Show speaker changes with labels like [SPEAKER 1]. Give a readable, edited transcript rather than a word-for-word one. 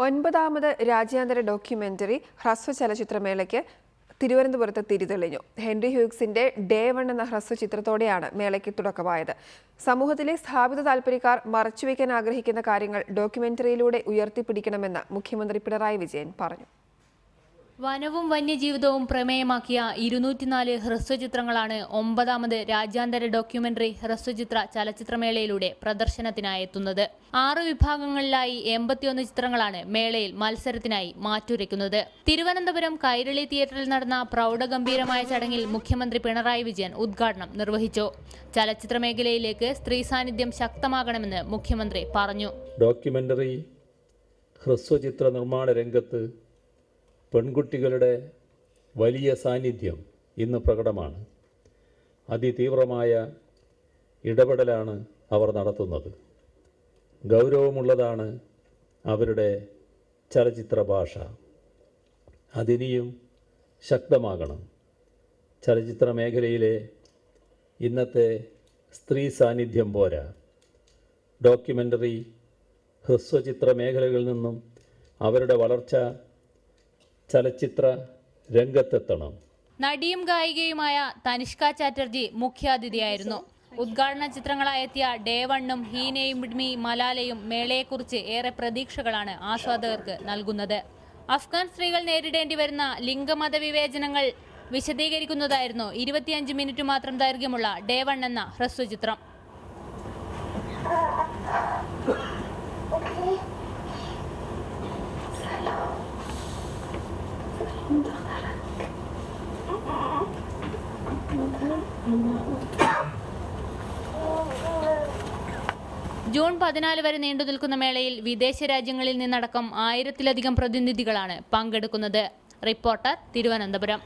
[SPEAKER 1] 9ാമത് രാജ്യാന്തര ഡോക്യുമെന്ററി ഹ്രസ്വ ചലച്ചിത്രമേളയ്ക്ക് തിരുവനന്തപുരത്ത് തിരിതെളിഞ്ഞു. ഹെൻറി ഹ്യൂഗ്സിന്റെ ഡേ 1 എന്ന ഹ്രസ്വ ചിത്രത്തോടെയാണ് മേളയ്ക്ക് തുടക്കമായത്. സമൂഹത്തിലെ സ്ഥാപിത താൽപര്യക്കാർ മറച്ചുവെക്കാൻ ആഗ്രഹിക്കുന്ന കാര്യങ്ങൾ ഡോക്യുമെന്ററിയിലൂടെ ഉയർത്തിപ്പിടിക്കണമെന്ന് മുഖ്യമന്ത്രി പിണറായി വിജയൻ പറഞ്ഞു.
[SPEAKER 2] വനവും വന്യജീവിതവും പ്രമേയമാക്കിയ 204 ഹ്രസ്വചിത്രങ്ങളാണ് 9ാമത് രാജ്യാന്തര ഡോക്യുമെന്ററി ഹ്രസ്വചിത്ര ചലച്ചിത്രമേളയിലൂടെ പ്രദർശനത്തിനായി എത്തുന്നത്. 6 വിഭാഗങ്ങളിലായി 81 ചിത്രങ്ങളാണ് മേളയിൽ മത്സരത്തിനായി മാറ്റുരയ്ക്കുന്നത്. തിരുവനന്തപുരം കൈരളി തിയേറ്ററിൽ നടന്ന പ്രൗഢഗംഭീരമായ ചടങ്ങിൽ മുഖ്യമന്ത്രി പിണറായി വിജയൻ ഉദ്ഘാടനം നിർവഹിച്ചു. ചലച്ചിത്ര മേഖലയിലേക്ക് സ്ത്രീ സാന്നിധ്യം ശക്തമാകണമെന്ന് മുഖ്യമന്ത്രി പറഞ്ഞു.
[SPEAKER 3] ഡോക്യുമെന്ററി ഹ്രസ്വചിത്ര നിർമ്മാണ രംഗത്ത് പെൺകുട്ടികളുടെ വലിയ സാന്നിധ്യം ഇന്ന് പ്രകടമാണ്. അതിതീവ്രമായ ഇടപെടലാണ് അവർ നടത്തുന്നത്. ഗൗരവമുള്ളതാണ് അവരുടെ ചലച്ചിത്ര ഭാഷ. അതിനിയും ശക്തമാകണം. ചലച്ചിത്ര മേഖലയിലെ ഇന്നത്തെ സ്ത്രീ സാന്നിധ്യം പോരാ. ഡോക്യുമെൻ്ററി ഹ്രസ്വചിത്ര മേഖലകളിൽ നിന്നും അവരുടെ വളർച്ച ചലച്ചിത്ര രംഗത്തെത്തണം.
[SPEAKER 2] നടിയും ഗായികയുമായ തനിഷ്ക ചാറ്റർജി മുഖ്യാതിഥിയായിരുന്നു. ഉദ്ഘാടന ചിത്രങ്ങളായെത്തിയ ഡേ 1ഉം ഹീ നെയിം മീ മലാലയും മേളയെക്കുറിച്ച് ഏറെ പ്രതീക്ഷകളാണ് ആസ്വാദകർക്ക് നൽകുന്നത്. അഫ്ഗാൻ സ്ത്രീകൾ നേരിടേണ്ടി വരുന്ന ലിംഗമത വിവേചനങ്ങൾ വിശദീകരിക്കുന്നതായിരുന്നു 25 മിനിറ്റ് മാത്രം ദൈർഘ്യമുള്ള ഡേ 1 എന്ന ഹ്രസ്വചിത്രം. ജൂൺ 14 വരെ നീണ്ടുനിൽക്കുന്ന മേളയിൽ വിദേശ രാജ്യങ്ങളിൽ നിന്നടക്കം 1000-ലധികം പ്രതിനിധികളാണ് പങ്കെടുക്കുന്നത്. റിപ്പോർട്ടർ, തിരുവനന്തപുരം.